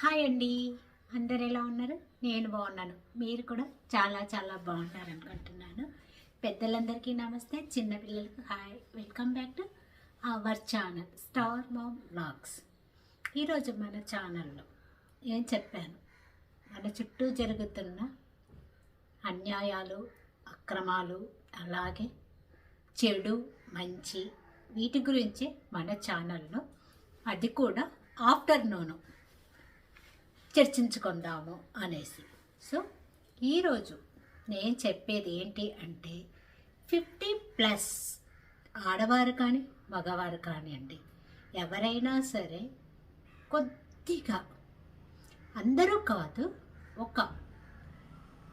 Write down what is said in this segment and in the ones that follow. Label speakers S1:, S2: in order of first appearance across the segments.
S1: Hi అండి. అందరు ఎలా ఉన్నారు? నేను బాగున్నాను. మీరు కూడా చాలా చాలా బాగుంటారు అనుకుంటున్నాను. పెద్దలందరికీ నమస్తే, చిన్నపిల్లలకు hi. Welcome back to our channel star ma'am vlogs. ఈరోజు మన ఛానల్లో ఏం చెప్పాను, మన చుట్టూ జరుగుతున్న అన్యాయాలు, అక్రమాలు, అలాగే చెడు మంచి వీటి గురించి మన ఛానల్లో, అది కూడా ఆఫ్టర్నూను చర్చించుకుందాము అనేసి. సో ఈరోజు నేను చెప్పేది ఏంటి అంటే 50+ ఆడవారు కానీ మగవారు కానివ్వండి, ఎవరైనా సరే కొద్దిగా, అందరూ కాదు, ఒక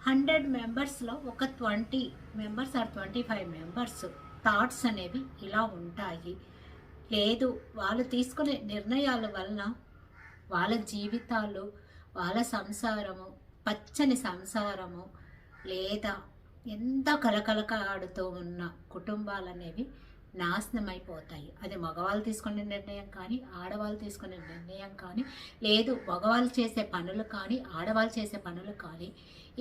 S1: 100 మెంబర్స్లో ఒక 20 మెంబర్స్ ఆర్ 25 మెంబర్స్ థాట్స్ అనేవి ఇలా ఉంటాయి. లేదు, వాళ్ళు తీసుకునే నిర్ణయాల వలన వాళ్ళ జీవితాలు, వాళ్ళ సంసారము, పచ్చని సంసారము, లేదా ఎంత కలకలకాడుతూ ఉన్న కుటుంబాలు అనేవి నాశనం అయిపోతాయి. అది మగవాళ్ళు తీసుకునే నిర్ణయం కానీ, ఆడవాళ్ళు తీసుకునే నిర్ణయం కానీ, లేదు మగవాళ్ళు చేసే పనులు కానీ, ఆడవాళ్ళు చేసే పనులు కానీ,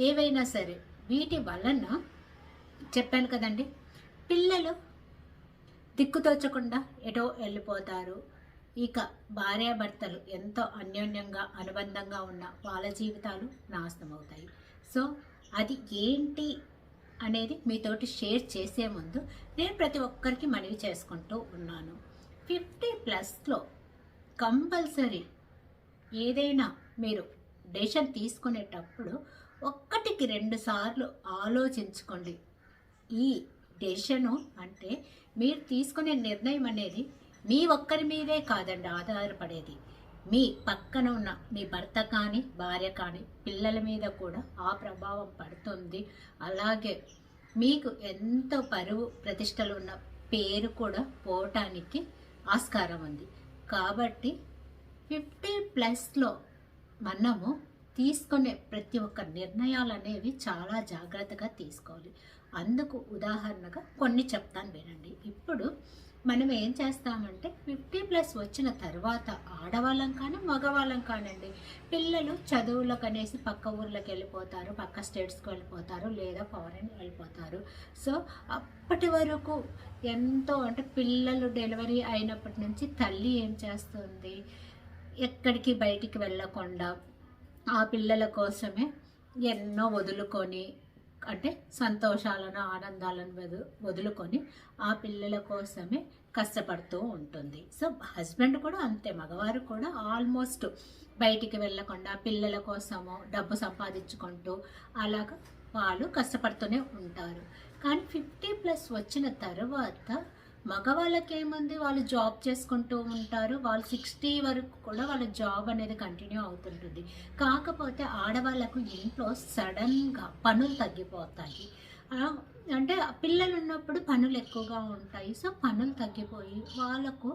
S1: ఏవైనా సరే వీటి వలన చెప్పాను కదండి, పిల్లలు దిక్కుతోచకుండా ఎటో వెళ్ళిపోతారు. ఇక భార్యాభర్తలు ఎంతో అన్యోన్యంగా అనుబంధంగా ఉన్న వాళ్ళ జీవితాలు నాశనం అవుతాయి. సో అది ఏంటి అనేది మీతోటి షేర్ చేసే ముందు నేను ప్రతి ఒక్కరికి మనవి చేసుకుంటూ ఉన్నాను. 50+లో కంపల్సరీ ఏదైనా మీరు డెసిషన్ తీసుకునేటప్పుడు 1-2 సార్లు ఆలోచించుకోండి. ఈ డెసిషను అంటే మీరు తీసుకునే నిర్ణయం అనేది మీ ఒక్కరి మీదే కాదండి ఆధారపడేది, మీ పక్కన ఉన్న మీ భర్త కానీ, భార్య కానీ, పిల్లల మీద కూడా ఆ ప్రభావం పడుతుంది. అలాగే మీకు ఎంతో పరువు ప్రతిష్టలు ఉన్న పేరు కూడా పోవటానికి ఆస్కారం ఉంది. కాబట్టి 50+లో మనము తీసుకునే ప్రతి ఒక్క నిర్ణయాలు అనేవి చాలా జాగ్రత్తగా తీసుకోవాలి. అందుకు ఉదాహరణగా కొన్ని చెప్తాను వినండి. ఇప్పుడు మనం ఏం చేస్తామంటే 50+ వచ్చిన తర్వాత ఆడవాళ్ళం కానీ మగవాళ్ళం కానివ్వండి, పిల్లలు చదువులకు అనేసి పక్క ఊర్లకు వెళ్ళిపోతారు, పక్క స్టేట్స్కి వెళ్ళిపోతారు, లేదా ఫారెన్ వెళ్ళిపోతారు. సో అప్పటి వరకు ఎంతో అంటే పిల్లలు డెలివరీ అయినప్పటి నుంచి తల్లి ఏం చేస్తుంది, ఎక్కడికి బయటికి వెళ్ళకుండా ఆ పిల్లల కోసమే ఎన్నో వదులుకొని, అంటే సంతోషాలను ఆనందాలను వదులుకొని ఆ పిల్లల కోసమే కష్టపడుతూ ఉంటుంది. సో హస్బెండ్ కూడా అంతే, మగవారు కూడా ఆల్మోస్ట్ బయటికి వెళ్ళకుండా పిల్లల కోసము డబ్బు సంపాదించుకుంటూ అలాగా వాళ్ళు కష్టపడుతూనే ఉంటారు. కానీ 50+ వచ్చిన తర్వాత మగవాళ్ళకి ఏముంది, వాళ్ళు జాబ్ చేసుకుంటూ ఉంటారు. వాళ్ళు 60 వరకు కూడా వాళ్ళ జాబ్ అనేది కంటిన్యూ అవుతుంటుంది. కాకపోతే ఆడవాళ్ళకు ఇంట్లో సడన్గా పనులు తగ్గిపోతాయి. అంటే పిల్లలు ఉన్నప్పుడు పనులు ఎక్కువగా ఉంటాయి. సో పనులు తగ్గిపోయి వాళ్ళకు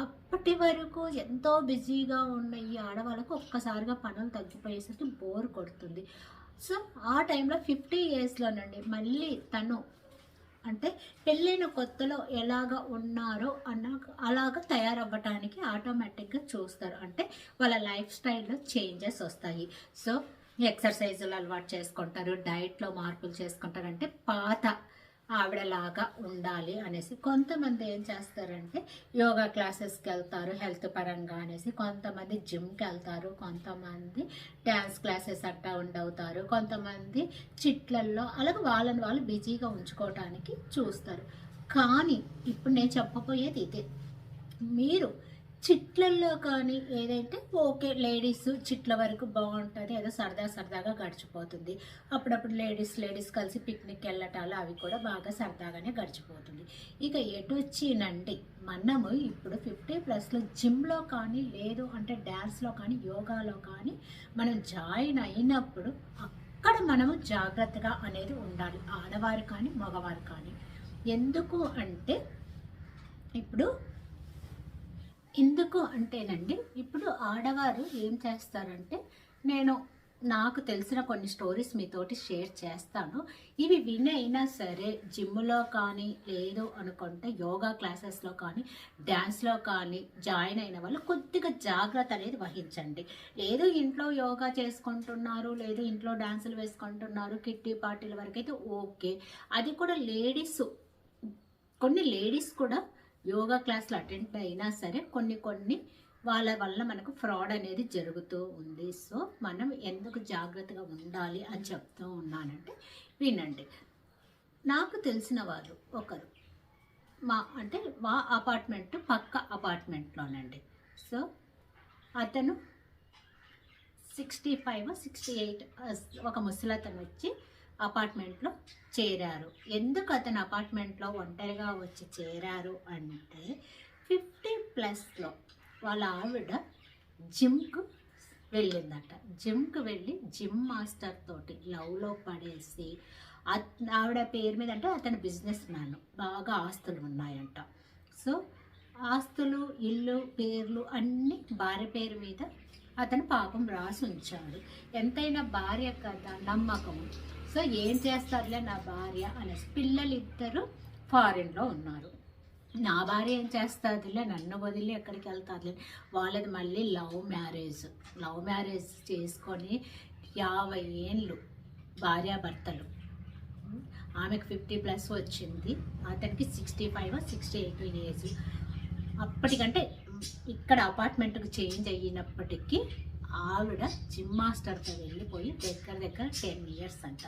S1: అప్పటి వరకు ఎంతో బిజీగా ఉన్న ఈ ఆడవాళ్ళకు ఒక్కసారిగా పనులు తగ్గిపోయేసరికి బోర్ కొడుతుంది. సో ఆ టైంలో 50 ఏజ్లోనండి మళ్ళీ తను అంటే పెళ్ళైన కొత్తలో ఎలాగ ఉన్నారో అలాగ తయారవ్వటానికి ఆటోమేటిక్గా చూస్తారు. అంటే వాళ్ళ లైఫ్ స్టైల్లో చేంజెస్ వస్తాయి. సో ఎక్సర్సైజులు అలవాటు చేసుకుంటారు, డైట్లో మార్పులు చేసుకుంటారు. అంటే పాత ఆవిడలాగా ఉండాలి అనేసి కొంతమంది ఏం చేస్తారంటే యోగా క్లాసెస్కి వెళ్తారు హెల్త్ పరంగా అనేసి, కొంతమంది జిమ్కి వెళ్తారు, కొంతమంది డ్యాన్స్ క్లాసెస్ అట్టా ఉండవుతారు, కొంతమంది చిట్లల్లో అలాగే వాళ్ళని వాళ్ళు బిజీగా ఉంచుకోవటానికి చూస్తారు. కానీ ఇప్పుడు నేను చెప్పబోయేది ఇదే, మీరు చిట్లల్లో కానీ ఏదైతే ఓకే, లేడీస్ చిట్ల వరకు బాగుంటుంది, ఏదో సరదాగా గడిచిపోతుంది. అప్పుడప్పుడు లేడీస్ కలిసి పిక్నిక్ వెళ్ళటాలు అవి కూడా బాగా సరదాగానే గడిచిపోతుంది. ఇక ఎటు వచ్చినండి మనము ఇప్పుడు 50+లో జిమ్లో కానీ, లేదు అంటే డ్యాన్స్లో కానీ, యోగాలో కానీ మనం జాయిన్ అయినప్పుడు అక్కడ మనము జాగ్రత్తగా అనేది ఉండాలి, ఆడవారు కానీ మగవారు కానీ. ఎందుకు అంటేనండి, ఇప్పుడు ఆడవారు ఏం చేస్తారంటే, నేను నాకు తెలిసిన కొన్ని స్టోరీస్ మీతోటి షేర్ చేస్తాను. ఇవి వినైనా సరే జిమ్‌లో కానీ, లేదు అనుకుంటే యోగా క్లాసెస్‌లో కానీ, డ్యాన్స్‌లో కానీ జాయిన్ అయిన వాళ్ళు కొద్దిగా జాగ్రత్త అనేది వహించండి. లేదు ఇంట్లో యోగా చేసుకుంటున్నారు, లేదు ఇంట్లో డాన్సులు వేసుకుంటున్నారు, కిట్టి పార్టీల వరకైతే ఓకే. అది కూడా కొన్ని లేడీస్ కూడా యోగా క్లాసులు అటెండ్ అయినా సరే కొన్ని వాళ్ళ వల్ల మనకు ఫ్రాడ్ అనేది జరుగుతూ ఉంది. సో మనం ఎందుకు జాగ్రత్తగా ఉండాలి అని చెప్తూ ఉన్నానంటే వినండి. నాకు తెలిసిన వాళ్ళు ఒకరు మా అపార్ట్మెంట్ పక్క అపార్ట్మెంట్లోనండి. సో అతను 65 68 ఒక ముసలతను వచ్చి అపార్ట్మెంట్లో చేరారు. ఎందుకు అతను అపార్ట్మెంట్లో ఒంటరిగా వచ్చి చేరారు అంటే 50+లో వాళ్ళ ఆవిడ జిమ్కు వెళ్ళిందట. జిమ్కి వెళ్ళి జిమ్ మాస్టర్ తోటి లవ్లో పడేసి ఆవిడ పేరు మీద అంటే అతను బిజినెస్ మ్యాన్, బాగా ఆస్తులు ఉన్నాయంట. సో ఆస్తులు, ఇల్లు, పేర్లు అన్నీ భార్య పేరు మీద అతను పాపం రాసి ఉంచాడు. ఎంతైనా భార్య కదా నమ్మకం. సో ఏం చేస్తారులే నా భార్య అనేసి పిల్లలిద్దరూ ఫారిన్లో ఉన్నారు. నా భార్య ఏం చేస్తుందిలే, నన్ను వదిలి ఎక్కడికి వెళ్తారులే. వాళ్ళది మళ్ళీ లవ్ మ్యారేజ్ చేసుకొని 50 ఏళ్ళు భార్యాభర్తలు. ఆమెకు 50+ వచ్చింది, అతనికి 65 68 ఏజ్. అప్పటికంటే ఇక్కడ అపార్ట్మెంట్కి చేంజ్ అయినప్పటికీ ఆవిడ జిమ్ మాస్టర్తో వెళ్ళిపోయి దగ్గర 10 ఇయర్స్ అంట.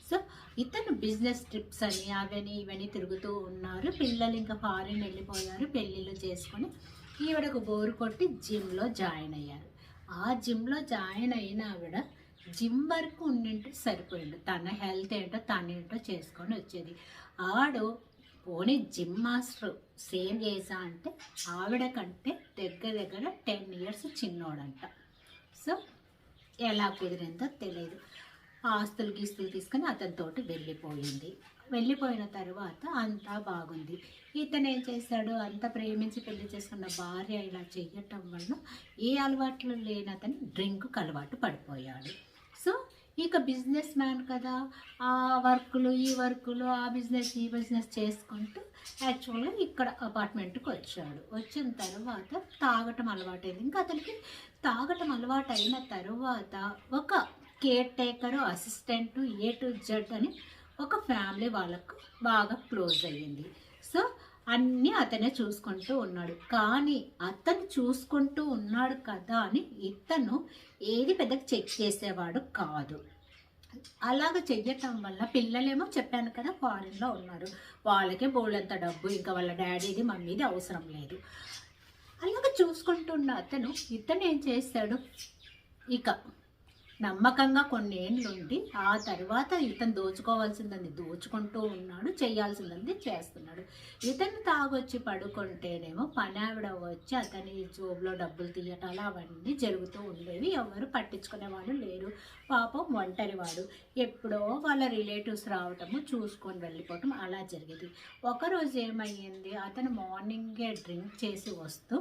S1: సో ఇతను బిజినెస్ ట్రిప్స్ అని అవని ఇవన్నీ తిరుగుతూ ఉన్నారు. పిల్లలు ఇంకా ఫారిన్ వెళ్ళిపోయారు, పెళ్ళిళ్ళు చేసుకొని ఈవిడకు బోరు కొట్టి జిమ్లో జాయిన్ అయ్యారు. ఆ జిమ్లో జాయిన్ అయిన ఆవిడ జిమ్ వరకు ఉండింటే సరిపోయింది, తన హెల్త్ ఏంటో తనేంటో చేసుకొని వచ్చేది. ఆడు పోనీ జిమ్ మాస్టర్ సేమ్ ఏజా అంటే ఆవిడ కంటే దగ్గర 10 ఇయర్స్ చిన్నోడంట. సో ఎలా కుదిరిందో తెలియదు. ఆస్తులు గీస్తులు తీసుకొని అతనితోటి వెళ్ళిపోయిన తర్వాత అంతా బాగుంది. ఇతను ఏం చేశాడు, అంత ప్రేమించి పెళ్లి చేసుకున్న భార్య ఇలా చెయ్యటం వల్ల ఏ అలవాట్లు లేని అతను డ్రింక్కి అలవాటు పడిపోయాడు. సో ఇక బిజినెస్ మ్యాన్ కదా, ఆ వర్కులు ఈ వర్కులు, ఆ బిజినెస్ ఈ బిజినెస్ చేసుకుంటూ యాక్చువల్గా ఇక్కడ అపార్ట్మెంట్కి వచ్చాడు. వచ్చిన తర్వాత తాగటం అలవాటైంది. ఇంకా అతనికి తాగటం అలవాటు అయిన తర్వాత ఒక care taker, assistant, A to Z అని ఒక ఫ్యామిలీ వాళ్ళకు బాగా క్లోజ్ అయ్యింది. సో అన్నీ అతనే చూసుకుంటూ ఉన్నాడు. కానీ అతను చూసుకుంటూ ఉన్నాడు కదా అని ఇతను ఏది పెద్దగా చెక్ చేసేవాడు కాదు. అలాగ చెయ్యటం వల్ల పిల్లలేమో చెప్పాను కదా ఫారిన్లో ఉన్నారు, వాళ్ళకే బోల్డంత డబ్బు, ఇంకా వాళ్ళ డాడీది మమ్మీది అవసరం లేదు. అలాగ చూసుకుంటున్న ఇతను ఏం చేస్తాడు, ఇక నమ్మకంగా కొన్ని ఏళ్ళుండి ఆ తర్వాత ఇతను దోచుకోవాల్సిందని దోచుకుంటూ ఉన్నాడు, చేయాల్సిందని చేస్తున్నాడు. ఇతను తాగొచ్చి పడుకుంటేనేమో పనావిడ వచ్చి అతని జోబులో డబ్బులు తీయటాలు అవన్నీ జరుగుతూ ఉండేవి. ఎవరు పట్టించుకునే వాళ్ళు లేరు. పాపం ఒంటరివాడు. ఎప్పుడో వాళ్ళ రిలేటివ్స్ రావటము చూసుకొని వెళ్ళిపోవటం అలా జరిగేది. ఒకరోజు ఏమయ్యింది, అతను మార్నింగే డ్రింక్ చేసి వస్తూ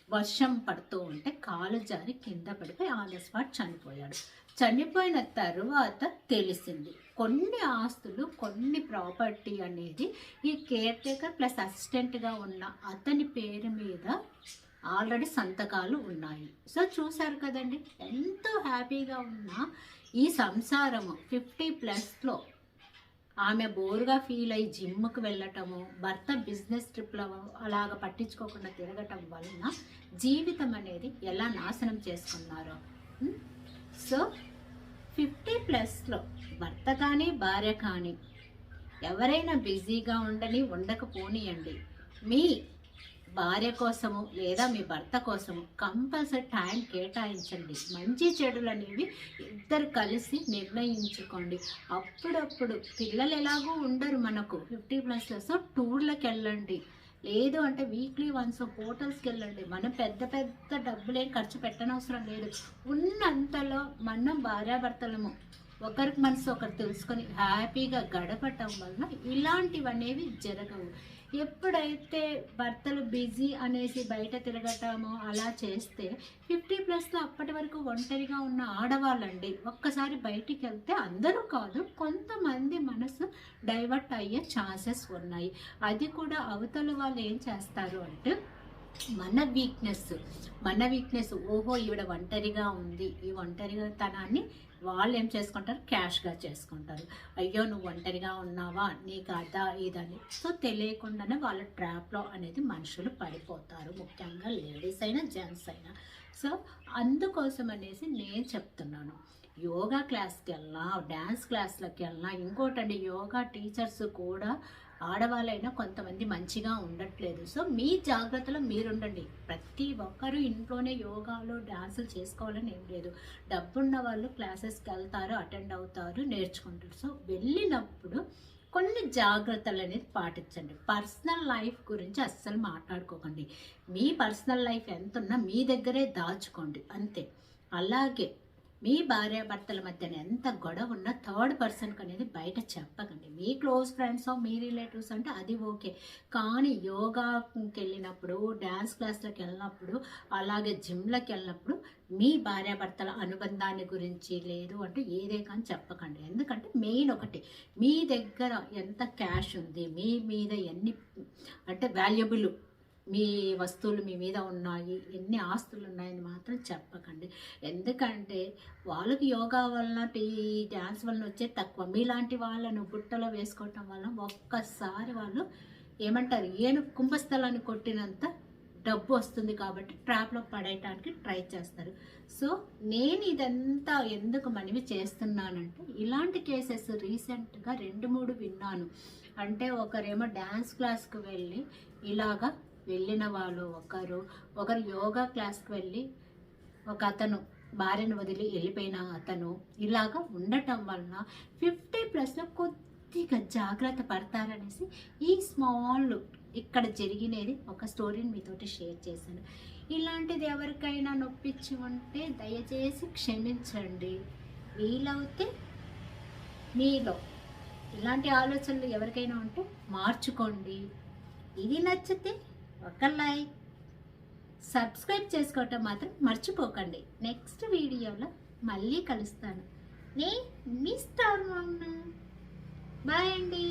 S1: వర్షం పడుతూ ఉంటే కాలు జారి కింద పడిపోయి ఆన్ ద స్పాట్ చనిపోయాడు. చనిపోయిన తర్వాత తెలిసింది కొన్ని ఆస్తులు, కొన్ని ప్రాపర్టీ అనేది ఈ కేర్ టేకర్ ప్లస్ అసిస్టెంట్గా ఉన్న అతని పేరు మీద ఆల్రెడీ సంతకాలు ఉన్నాయి. సో చూసారు కదండి, ఎంతో హ్యాపీగా ఉన్న ఈ సంసారము 50+లో ఆమె బోరుగా ఫీల్ అయ్యి జిమ్కి వెళ్ళటము, భర్త బిజినెస్ ట్రిప్లో అలాగ పట్టించుకోకుండా తిరగటం వలన జీవితం అనేది ఎలా నాశనం చేసుకున్నారో. సో 50+లో భర్త కానీ భార్య కానీ ఎవరైనా బిజీగా ఉండకపోనియండి, మీ భార్య కోసము లేదా మీ భర్త కోసము కంపల్సరీ టైం కేటాయించండి. మంచి చెడులు అనేవి ఇద్దరు కలిసి నిర్ణయించుకోండి. అప్పుడప్పుడు పిల్లలు ఎలాగో ఉండరు మనకు 50+లో. సో టూర్లకు వెళ్ళండి, లేదు అంటే వీక్లీ వన్స్ హోటల్స్కి వెళ్ళండి. మనం పెద్ద డబ్బులేం ఖర్చు పెట్టనవసరం లేదు. ఉన్నంతలో మనం భార్యాభర్తలము ఒకరికి మనసు ఒకరు తెలుసుకొని హ్యాపీగా గడపటం వలన ఇలాంటివనేవి జరగవు. ఎప్పుడైతే భర్తలు బిజీ అనేసి బయట తిరగటమో అలా చేస్తే 50+లో అప్పటి వరకు ఒంటరిగా ఉన్న ఆడవాళ్ళండి ఒక్కసారి బయటికి వెళ్తే అందరూ కాదు కొంతమంది మనసు డైవర్ట్ అయ్యే ఛాన్సెస్ ఉన్నాయి. అది కూడా అవతల వాళ్ళు ఏం చేస్తారు అంటే మన వీక్నెస్ ఓహో ఈవిడ ఒంటరిగా ఉంది, ఈ ఒంటరిగా తనాన్ని వాళ్ళు ఏం చేసుకుంటారు, క్యాష్గా చేసుకుంటారు. అయ్యో నువ్వు ఒంటరిగా ఉన్నావా, నీకు అదా ఇదని. సో తెలియకుండానే వాళ్ళ ట్రాప్లో అనేది మనుషులు పడిపోతారు, ముఖ్యంగా లేడీస్ అయినా జెంట్స్ అయినా. సో అందుకోసం అనేసి నేను చెప్తున్నాను, యోగా క్లాస్కి వెళ్ళినా డ్యాన్స్ క్లాస్లకి వెళ్ళినా, ఇంకోటండి యోగా టీచర్స్ కూడా ఆడవాళ్ళైనా కొంతమంది మంచిగా ఉండట్లేదు. సో మీ జాగ్రత్తలో మీరుండండి. ప్రతి ఒక్కరూ ఇంట్లోనే యోగాలు డ్యాన్సులు చేసుకోవాలని ఏం లేదు. డబ్బున్న వాళ్ళు క్లాసెస్కి వెళ్తారు, అటెండ్ అవుతారు, నేర్చుకుంటారు. సో వెళ్ళినప్పుడు కొన్ని జాగ్రత్తలు అనేది పాటించండి. పర్సనల్ లైఫ్ గురించి అస్సలు మాట్లాడుకోకండి. మీ పర్సనల్ లైఫ్ ఎంత ఉన్నా మీ దగ్గరే దాచుకోండి అంతే. అలాగే మీ భార్యాభర్తల మధ్యన ఎంత గొడవ ఉన్నా థర్డ్ పర్సన్కి అనేది బయట చెప్పకండి. మీ క్లోజ్ ఫ్రెండ్స్ మీ రిలేటివ్స్ అంటే అది ఓకే, కానీ యోగాకి వెళ్ళినప్పుడు, డ్యాన్స్ క్లాస్లకు వెళ్ళినప్పుడు, అలాగే జిమ్లకు వెళ్ళినప్పుడు మీ భార్యాభర్తల అనుబంధాన్ని గురించి లేదు అంటే ఏదే కానీ చెప్పకండి. ఎందుకంటే మెయిన్ ఒకటి, మీ దగ్గర ఎంత క్యాష్ ఉంది, మీ మీద ఎన్ని అంటే వాల్యుబుల్ మీ వస్తువులు మీ మీద ఉన్నాయి, ఎన్ని ఆస్తులు ఉన్నాయని మాత్రం చెప్పకండి. ఎందుకంటే వాళ్ళకి యోగా వలన ఈ డ్యాన్స్ వలన వచ్చే తక్కువ. మీలాంటి వాళ్ళను బుట్టలో వేసుకోవటం వల్ల ఒక్కసారి వాళ్ళు ఏమంటారు, కుంభస్థలాన్ని కొట్టినంత డబ్బు వస్తుంది కాబట్టి ట్రాప్లో పడేయటానికి ట్రై చేస్తారు. సో నేను ఇదంతా ఎందుకు మనవి చేస్తున్నానంటే, ఇలాంటి కేసెస్ రీసెంట్గా 2-3 విన్నాను. అంటే ఒకరేమో డ్యాన్స్ క్లాస్కి వెళ్ళి ఇలాగా వెళ్ళిన వాళ్ళు, ఒకరు యోగా క్లాస్కి వెళ్ళి ఒక అతను భార్యను వదిలి వెళ్ళిపోయిన అతను ఇలాగా ఉండటం వలన 50+లో కొద్దిగా జాగ్రత్త పడతారనేసి ఈ స్మాల్ ఇక్కడ జరిగినది ఒక స్టోరీని మీతోటి షేర్ చేశాను. ఇలాంటిది ఎవరికైనా నొప్పించి ఉంటే దయచేసి క్షమించండి. వీలవుతే మీలో ఇలాంటి ఆలోచనలు ఎవరికైనా ఉంటే మార్చుకోండి. ఇది నచ్చితే ఒక లైక్, సబ్స్క్రైబ్ చేసుకోవటం మాత్రం మర్చిపోకండి. నెక్స్ట్ వీడియోలో మళ్ళీ కలుస్తాను. మీ స్టార్ మామ్మ. బాయ్ అండి.